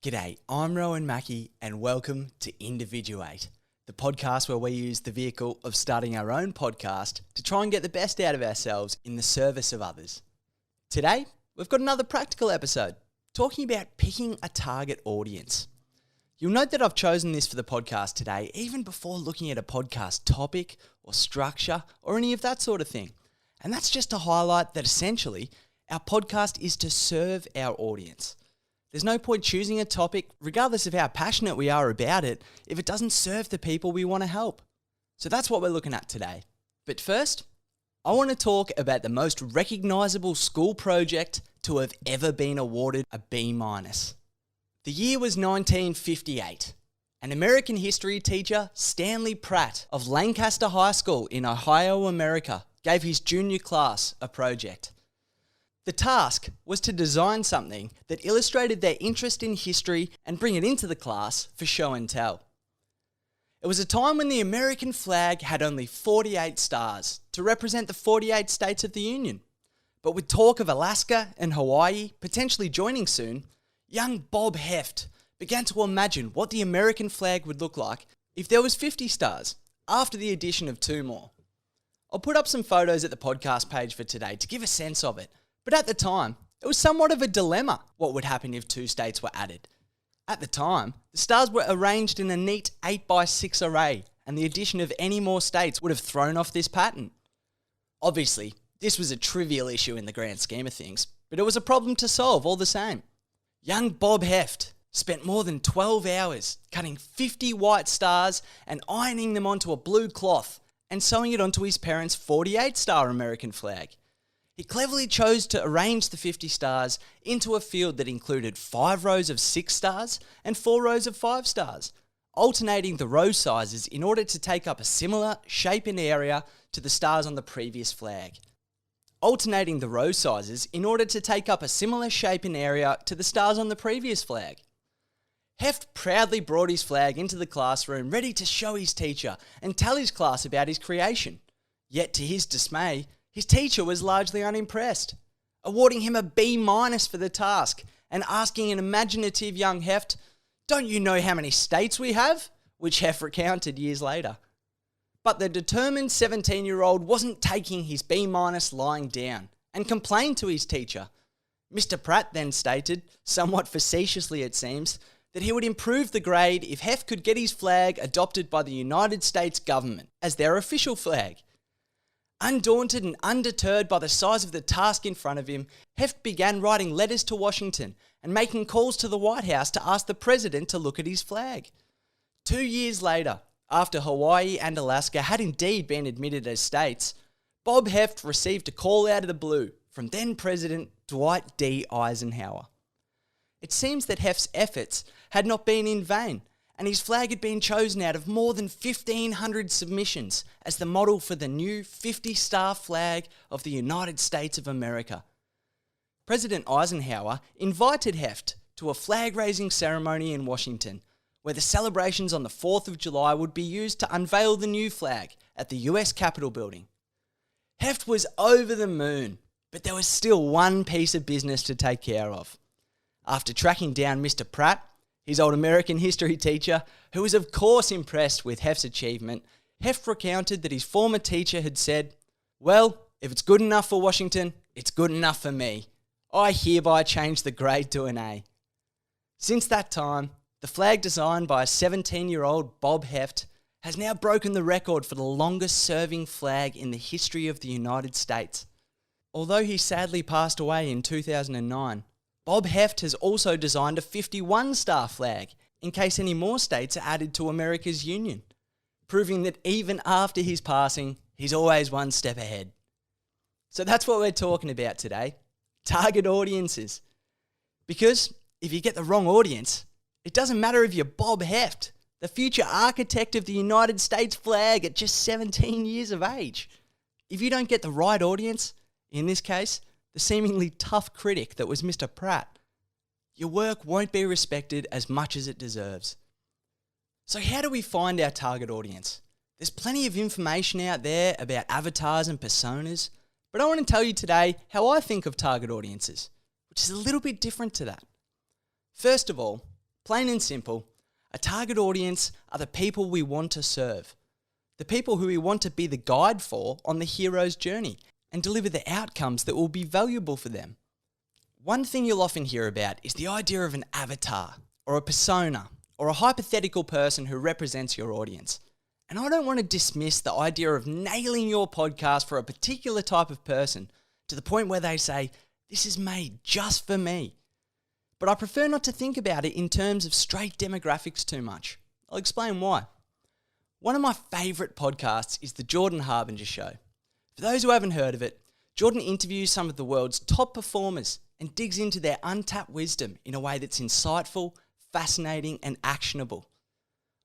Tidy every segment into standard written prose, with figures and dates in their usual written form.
G'day, I'm Rowan Mackey and welcome to Individuate, the podcast where we use the vehicle of starting our own podcast to try and get the best out of ourselves in the service of others. Today, we've got another practical episode, talking about picking a target audience. You'll note that I've chosen this for the podcast today even before looking at a podcast topic or structure or any of that sort of thing. And that's just to highlight that essentially, our podcast is to serve our audience. There's no point choosing a topic, regardless of how passionate we are about it, if it doesn't serve the people we want to help. So that's what we're looking at today. But first, I want to talk about the most recognisable school project to have ever been awarded a B-. The year was 1958. An American history teacher, Stanley Pratt of Lancaster High School in Ohio, America, gave his junior class a project. The task was to design something that illustrated their interest in history and bring it into the class for show and tell. It was a time when the American flag had only 48 stars to represent the 48 states of the Union. But with talk of Alaska and Hawaii potentially joining soon, young Bob Heft began to imagine what the American flag would look like if there was 50 stars after the addition of 2 more. I'll put up some photos at the podcast page for today to give a sense of it. But at the time, it was somewhat of a dilemma what would happen if 2 states were added. At the time, the stars were arranged in a neat 8x6 array, and the addition of any more states would have thrown off this pattern. Obviously, this was a trivial issue in the grand scheme of things, but it was a problem to solve all the same. Young Bob Heft spent more than 12 hours cutting 50 white stars and ironing them onto a blue cloth and sewing it onto his parents' 48-star American flag. He cleverly chose to arrange the 50 stars into a field that included 5 rows of 6 stars and 4 rows of 5 stars, alternating the row sizes in order to take up a similar shape and area to the stars on the previous flag. Heft proudly brought his flag into the classroom ready to show his teacher and tell his class about his creation. Yet to his dismay, his teacher was largely unimpressed, awarding him a B- for the task and asking an imaginative young Heft, "Don't you know how many states we have?" which Heft recounted years later. But the determined 17-year-old wasn't taking his B- lying down and complained to his teacher. Mr. Pratt then stated, somewhat facetiously it seems, that he would improve the grade if Heft could get his flag adopted by the United States government as their official flag. Undaunted and undeterred by the size of the task in front of him, Heft began writing letters to Washington and making calls to the White House to ask the president to look at his flag. 2 years later, after Hawaii and Alaska had indeed been admitted as states, Bob Heft received a call out of the blue from then President Dwight D. Eisenhower. It seems that Heft's efforts had not been in vain, and his flag had been chosen out of more than 1,500 submissions as the model for the new 50-star flag of the United States of America. President Eisenhower invited Heft to a flag-raising ceremony in Washington, where the celebrations on the 4th of July would be used to unveil the new flag at the US Capitol building. Heft was over the moon, but there was still one piece of business to take care of. After tracking down Mr. Pratt, his old American history teacher, who was of course impressed with Heft's achievement, Heft recounted that his former teacher had said, "Well, if it's good enough for Washington, it's good enough for me. I hereby change the grade to an A." Since that time, the flag designed by a 17-year-old Bob Heft has now broken the record for the longest serving flag in the history of the United States. Although he sadly passed away in 2009, Bob Heft has also designed a 51-star flag in case any more states are added to America's union, proving that even after his passing, he's always one step ahead. So that's what we're talking about today, target audiences. Because if you get the wrong audience, it doesn't matter if you're Bob Heft, the future architect of the United States flag at just 17 years of age. If you don't get the right audience, in this case, the seemingly tough critic that was Mr. Pratt, your work won't be respected as much as it deserves. So how do we find our target audience? There's plenty of information out there about avatars and personas, but I want to tell you today how I think of target audiences, which is a little bit different to that. First of all, Plain and simple, a target audience are the people we want to serve. The people who we want to be the guide for on the hero's journey and deliver the outcomes that will be valuable for them. One thing you'll often hear about is the idea of an avatar, or a persona, or a hypothetical person who represents your audience. And I don't want to dismiss the idea of nailing your podcast for a particular type of person to the point where they say, this is made just for me. But I prefer not to think about it in terms of straight demographics too much. I'll explain why. One of my favourite podcasts is The Jordan Harbinger Show. For those who haven't heard of it, Jordan interviews some of the world's top performers and digs into their untapped wisdom in a way that's insightful, fascinating, and actionable.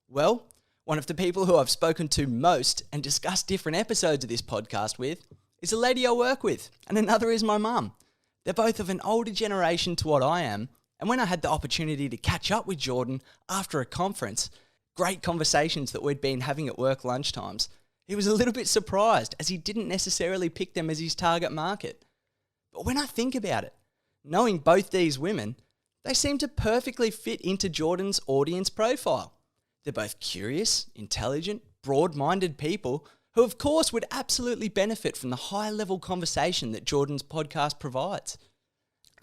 Well, one of the people who I've spoken to most and discussed different episodes of this podcast with is a lady I work with, and another is my mum. They're both of an older generation to what I am, and when I had the opportunity to catch up with Jordan after a conference, great conversations that we'd been having at work lunchtimes, he was a little bit surprised as he didn't necessarily pick them as his target market. But when I think about it, knowing both these women, they seem to perfectly fit into Jordan's audience profile. They're both curious, intelligent, broad-minded people who of course would absolutely benefit from the high-level conversation that Jordan's podcast provides.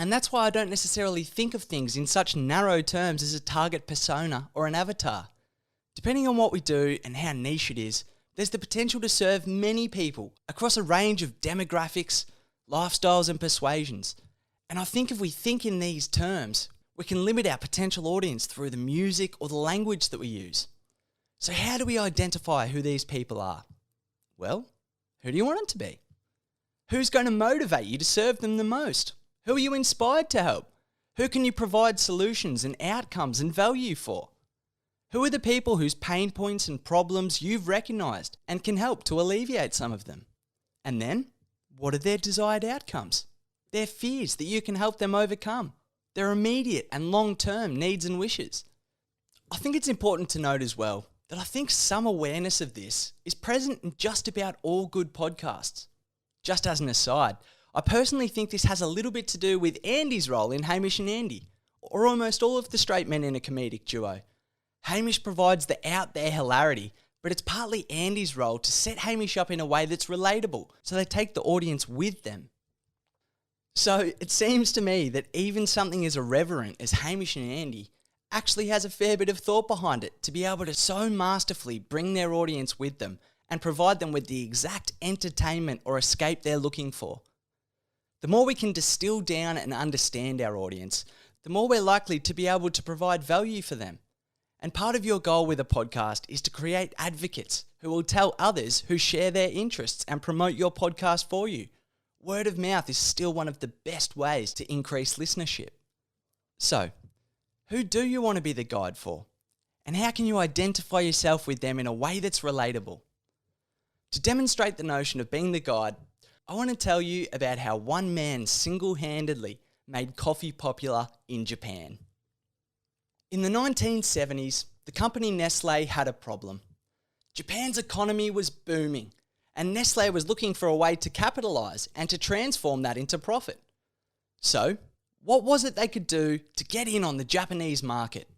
And that's why I don't necessarily think of things in such narrow terms as a target persona or an avatar. Depending on what we do and how niche it is, there's the potential to serve many people across a range of demographics, lifestyles and persuasions. And I think if we think in these terms, we can limit our potential audience through the music or the language that we use. So how do we identify who these people are? Well, who do you want them to be? Who's going to motivate you to serve them the most? Who are you inspired to help? Who can you provide solutions and outcomes and value for? Who are the people whose pain points and problems you've recognised and can help to alleviate some of them? And then, what are their desired outcomes? Their fears that you can help them overcome? Their immediate and long-term needs and wishes? I think it's important to note as well that I think some awareness of this is present in just about all good podcasts. Just as an aside, I personally think this has a little bit to do with Andy's role in Hamish and Andy, or almost all of the straight men in a comedic duo. Hamish provides the out-there hilarity, but it's partly Andy's role to set Hamish up in a way that's relatable, so they take the audience with them. So it seems to me that even something as irreverent as Hamish and Andy actually has a fair bit of thought behind it to be able to so masterfully bring their audience with them and provide them with the exact entertainment or escape they're looking for. The more we can distill down and understand our audience, the more we're likely to be able to provide value for them. And part of your goal with a podcast is to create advocates who will tell others who share their interests and promote your podcast for you. Word of mouth is still one of the best ways to increase listenership. So, who do you want to be the guide for? And how can you identify yourself with them in a way that's relatable? To demonstrate the notion of being the guide, I want to tell you about how one man single-handedly made coffee popular in Japan. In the 1970s, the company Nestle had a problem. Japan's economy was booming, and Nestle was looking for a way to capitalise and to transform that into profit. So, what was it they could do to get in on the Japanese market?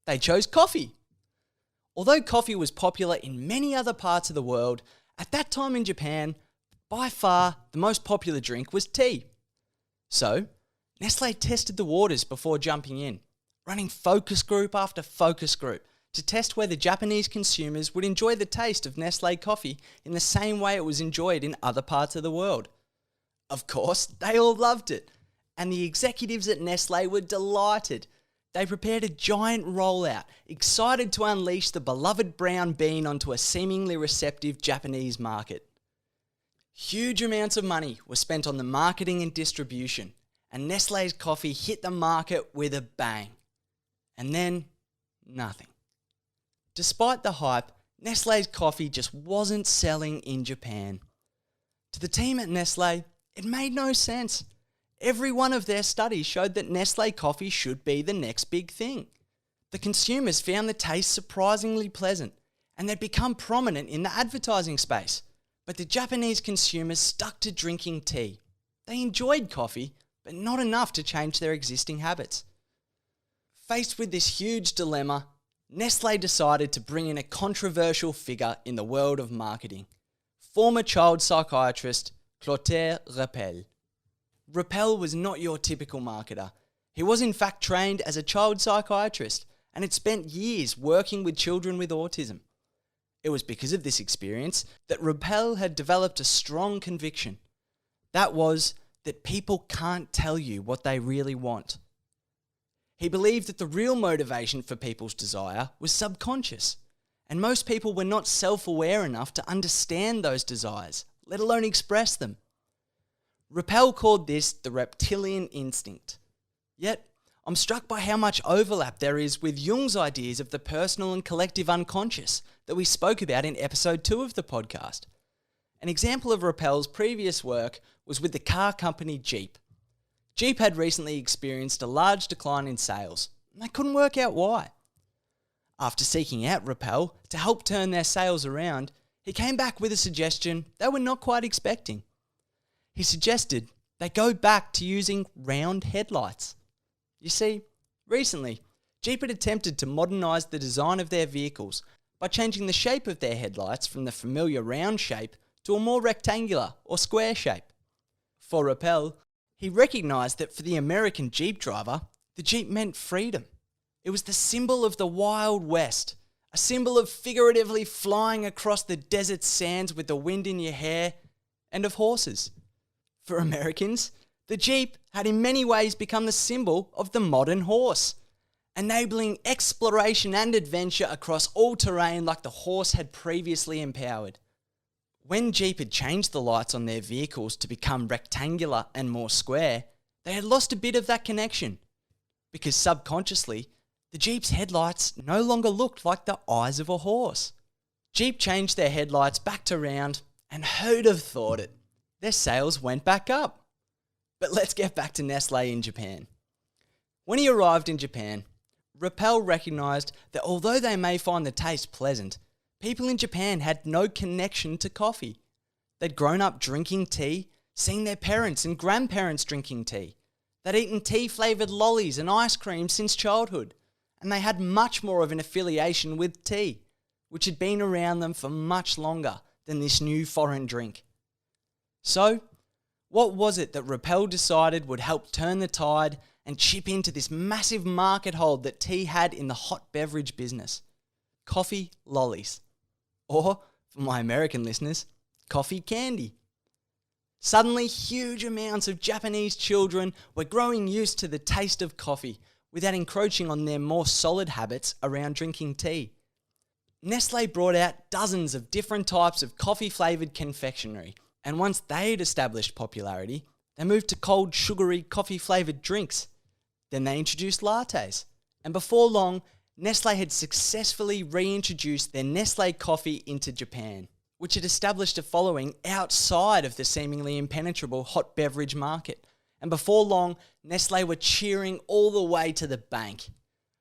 They chose coffee. Although coffee was popular in many other parts of the world, at that time in Japan, by far the most popular drink was tea. So, Nestle tested the waters before jumping in, running focus group after focus group to test whether Japanese consumers would enjoy the taste of Nestle coffee in the same way it was enjoyed in other parts of the world. Of course, they all loved it, and the executives at Nestle were delighted. They prepared a giant rollout, excited to unleash the beloved brown bean onto a seemingly receptive Japanese market. Huge amounts of money were spent on the marketing and distribution, and Nestle's coffee hit the market with a bang. And then, nothing. Despite the hype, Nestle's coffee just wasn't selling in Japan. To the team at Nestle, it made no sense. Every one of their studies showed that Nestle coffee should be the next big thing. The consumers found the taste surprisingly pleasant, and they'd become prominent in the advertising space. But the Japanese consumers stuck to drinking tea. They enjoyed coffee, but not enough to change their existing habits. Faced with this huge dilemma, Nestlé decided to bring in a controversial figure in the world of marketing, former child psychiatrist Clotaire Rappel. Rappel was not your typical marketer. He was in fact trained as a child psychiatrist and had spent years working with children with autism. It was because of this experience that Rappel had developed a strong conviction. That was that people can't tell you what they really want. He believed that the real motivation for people's desire was subconscious, and most people were not self-aware enough to understand those desires, let alone express them. Rappel called this the reptilian instinct. Yet, I'm struck by how much overlap there is with Jung's ideas of the personal and collective unconscious that we spoke about in episode 2 of the podcast. An example of Rappel's previous work was with the car company Jeep. Jeep had recently experienced a large decline in sales, and they couldn't work out why. After seeking out Rappel to help turn their sales around, he came back with a suggestion they were not quite expecting. He suggested they go back to using round headlights. You see, recently, Jeep had attempted to modernise the design of their vehicles by changing the shape of their headlights from the familiar round shape to a more rectangular or square shape. For Rappel, he recognised that for the American Jeep driver, the Jeep meant freedom. It was the symbol of the Wild West, a symbol of figuratively flying across the desert sands with the wind in your hair, and of horses. For Americans, the Jeep had in many ways become the symbol of the modern horse, enabling exploration and adventure across all terrain like the horse had previously empowered. When Jeep had changed the lights on their vehicles to become rectangular and more square, they had lost a bit of that connection, because subconsciously, the Jeep's headlights no longer looked like the eyes of a horse. Jeep changed their headlights back to round, and who'd have thought it? Their sales went back up. But let's get back to Nestlé in Japan. When he arrived in Japan, Rappel recognised that although they may find the taste pleasant, people in Japan had no connection to coffee. They'd grown up drinking tea, seeing their parents and grandparents drinking tea. They'd eaten tea-flavoured lollies and ice cream since childhood, and they had much more of an affiliation with tea, which had been around them for much longer than this new foreign drink. So, what was it that Rappel decided would help turn the tide and chip into this massive market hold that tea had in the hot beverage business? Coffee lollies. Or, for my American listeners, coffee candy. Suddenly, huge amounts of Japanese children were growing used to the taste of coffee without encroaching on their more solid habits around drinking tea. Nestlé brought out dozens of different types of coffee-flavoured confectionery, and once they'd established popularity, they moved to cold, sugary, coffee-flavoured drinks. Then they introduced lattes, and before long, Nestlé had successfully reintroduced their Nestlé coffee into Japan, which had established a following outside of the seemingly impenetrable hot beverage market. And before long, Nestlé were cheering all the way to the bank.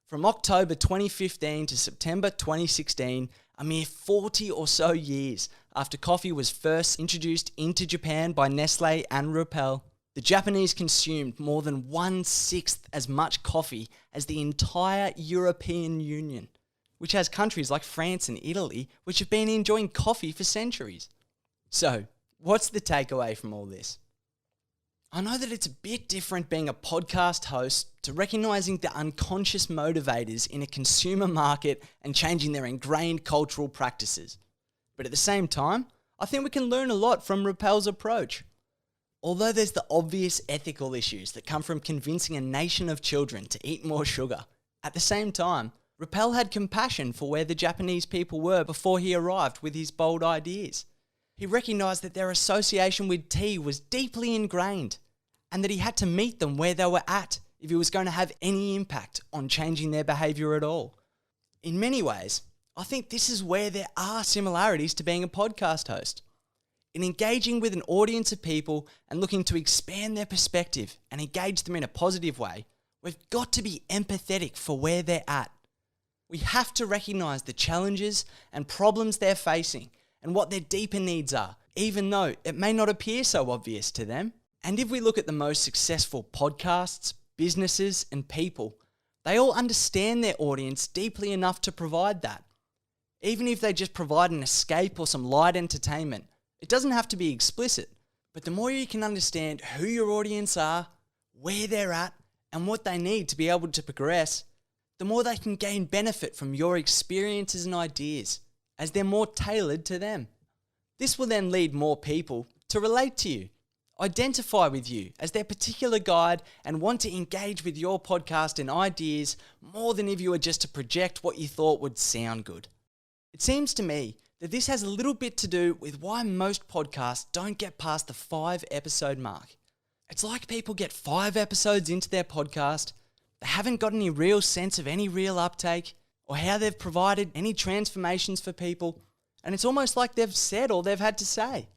From October 2015 to September 2016, a mere 40 or so years after coffee was first introduced into Japan by Nestlé and Rappel, the Japanese consumed more than 1/6 as much coffee as the entire European Union, which has countries like France and Italy which have been enjoying coffee for centuries. So, what's the takeaway from all this? I know that it's a bit different being a podcast host to recognising the unconscious motivators in a consumer market and changing their ingrained cultural practices. But at the same time, I think we can learn a lot from Rappel's approach. Although there's the obvious ethical issues that come from convincing a nation of children to eat more sugar, at the same time, Rappel had compassion for where the Japanese people were before he arrived with his bold ideas. He recognised that their association with tea was deeply ingrained, and that he had to meet them where they were at if he was going to have any impact on changing their behaviour at all. In many ways, I think this is where there are similarities to being a podcast host. In engaging with an audience of people and looking to expand their perspective and engage them in a positive way, we've got to be empathetic for where they're at. We have to recognise the challenges and problems they're facing and what their deeper needs are, even though it may not appear so obvious to them. And if we look at the most successful podcasts, businesses, and people, They all understand their audience deeply enough to provide that. Even if they just provide an escape or some light entertainment, it doesn't have to be explicit. But the more you can understand who your audience are, where they're at, and what they need to be able to progress, the more they can gain benefit from your experiences and ideas, as they're more tailored to them. This will then lead more people to relate to you, identify with you as their particular guide, and want to engage with your podcast and ideas more than if you were just to project what you thought would sound good. It seems to me that this has a little bit to do with why most podcasts don't get past the 5-episode mark. It's like people get 5 episodes into their podcast, they haven't got any real sense of any real uptake or how they've provided any transformations for people, and it's almost like they've said all they've had to say.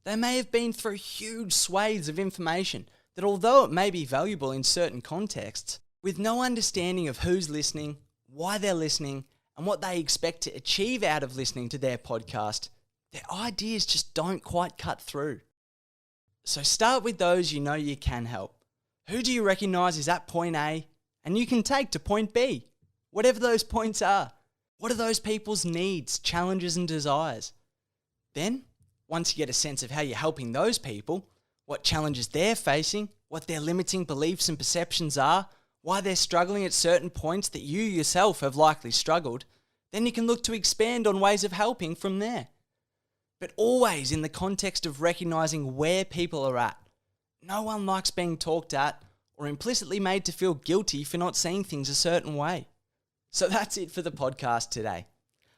They may have been through huge swathes of information that, although it may be valuable in certain contexts, with no understanding of who's listening, why they're listening, and what they expect to achieve out of listening to their podcast, their ideas just don't quite cut through. So start with those you know you can help. Who do you recognise is at point A and you can take to point B? Whatever those points are. What are those people's needs, challenges and desires? Then, once you get a sense of how you're helping those people, what challenges they're facing, what their limiting beliefs and perceptions are, why they're struggling at certain points that you yourself have likely struggled, then you can look to expand on ways of helping from there. But always in the context of recognising where people are at. No one likes being talked at or implicitly made to feel guilty for not seeing things a certain way. So that's it for the podcast today.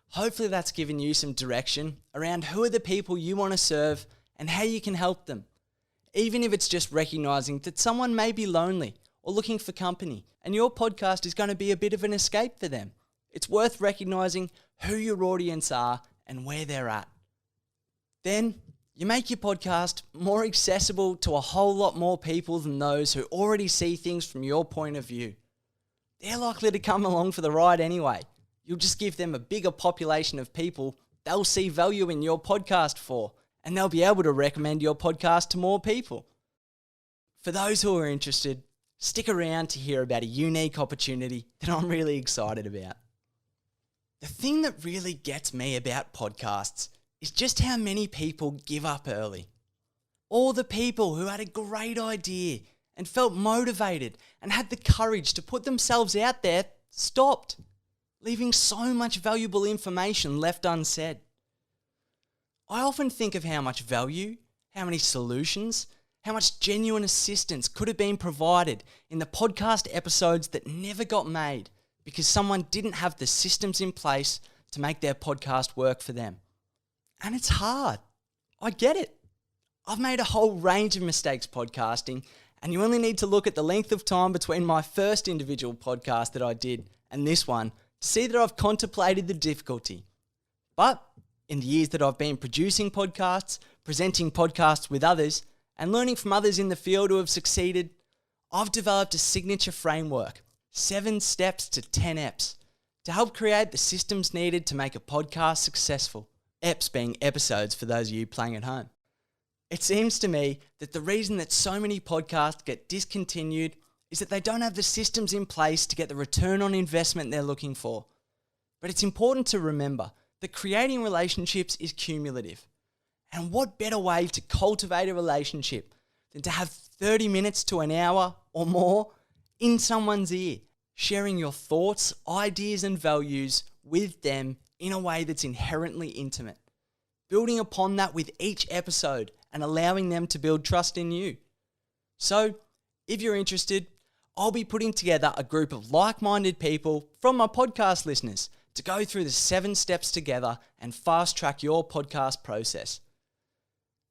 Hopefully that's given you some direction around who are the people you want to serve and how you can help them. Even if it's just recognising that someone may be lonely or looking for company and your podcast is going to be a bit of an escape for them. It's worth recognising who your audience are and where they're at. Then you make your podcast more accessible to a whole lot more people than those who already see things from your point of view. They're likely to come along for the ride anyway. You'll just give them a bigger population of people they'll see value in your podcast for, and they'll be able to recommend your podcast to more people. For those who are interested, stick around to hear about a unique opportunity that I'm really excited about. The thing that really gets me about podcasts is just how many people give up early. All the people who had a great idea and felt motivated and had the courage to put themselves out there stopped, leaving so much valuable information left unsaid. I often think of how much value, how many solutions, how much genuine assistance could have been provided in the podcast episodes that never got made because someone didn't have the systems in place to make their podcast work for them. And it's hard. I get it. I've made a whole range of mistakes podcasting, and you only need to look at the length of time between my first individual podcast that I did and this one to see that I've contemplated the difficulty. But in the years that I've been producing podcasts, presenting podcasts with others, and learning from others in the field who have succeeded, I've developed a signature framework, 7 steps to 10 EPs, to help create the systems needed to make a podcast successful. EPs being episodes for those of you playing at home. It seems to me that the reason that so many podcasts get discontinued is that they don't have the systems in place to get the return on investment they're looking for. But it's important to remember that creating relationships is cumulative. And what better way to cultivate a relationship than to have 30 minutes to an hour or more in someone's ear, sharing your thoughts, ideas and values with them in a way that's inherently intimate, building upon that with each episode and allowing them to build trust in you. So, if you're interested, I'll be putting together a group of like-minded people from my podcast listeners to go through the 7 steps together and fast-track your podcast process.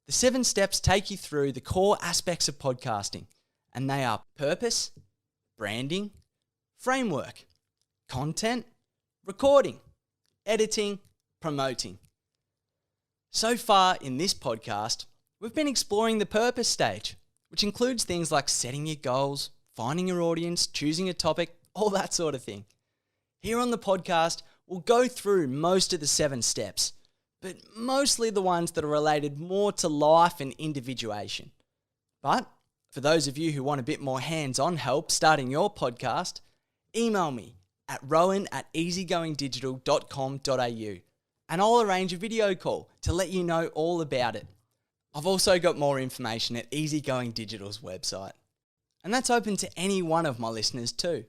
The 7 steps take you through the core aspects of podcasting, and they are purpose, branding, framework, content, recording, editing, promoting. So far in this podcast, we've been exploring the purpose stage, which includes things like setting your goals, finding your audience, choosing a topic, all that sort of thing. Here on the podcast, we'll go through most of the 7 steps, but mostly the ones that are related more to life and individuation. But for those of you who want a bit more hands-on help starting your podcast, email me at rowan@easygoingdigital.com.au and I'll arrange a video call to let you know all about it. I've also got more information at Easygoing Digital's website. And that's open to any one of my listeners too.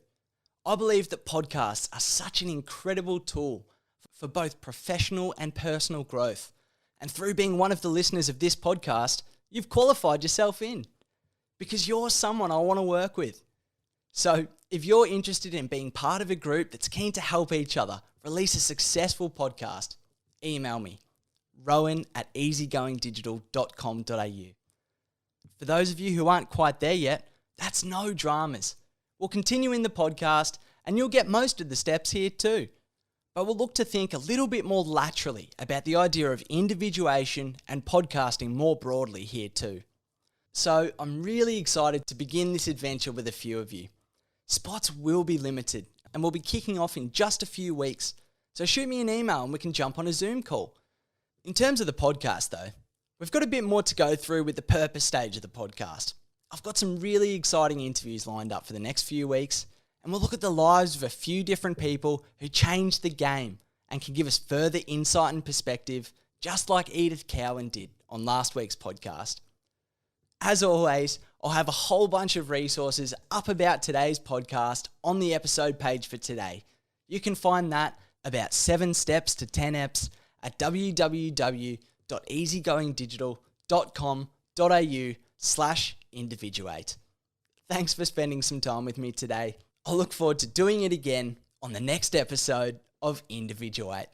I believe that podcasts are such an incredible tool for both professional and personal growth. And through being one of the listeners of this podcast, you've qualified yourself in because you're someone I want to work with. So if you're interested in being part of a group that's keen to help each other release a successful podcast, email me, rowan@easygoingdigital.com.au. For those of you who aren't quite there yet, that's no dramas. We'll continue in the podcast and you'll get most of the steps here too. But we'll look to think a little bit more laterally about the idea of individuation and podcasting more broadly here too. So I'm really excited to begin this adventure with a few of you. Spots will be limited and we'll be kicking off in just a few weeks. So shoot me an email and we can jump on a Zoom call. In terms of the podcast though, we've got a bit more to go through with the purpose stage of the podcast. I've got some really exciting interviews lined up for the next few weeks, and we'll look at the lives of a few different people who changed the game and can give us further insight and perspective, just like Edith Cowan did on last week's podcast. As always, I'll have a whole bunch of resources up about today's podcast on the episode page for today. You can find that about 7 steps to 10 eps at www.easygoingdigital.com.au/individuate. Thanks for spending some time with me today. I look forward to doing it again on the next episode of Individuate.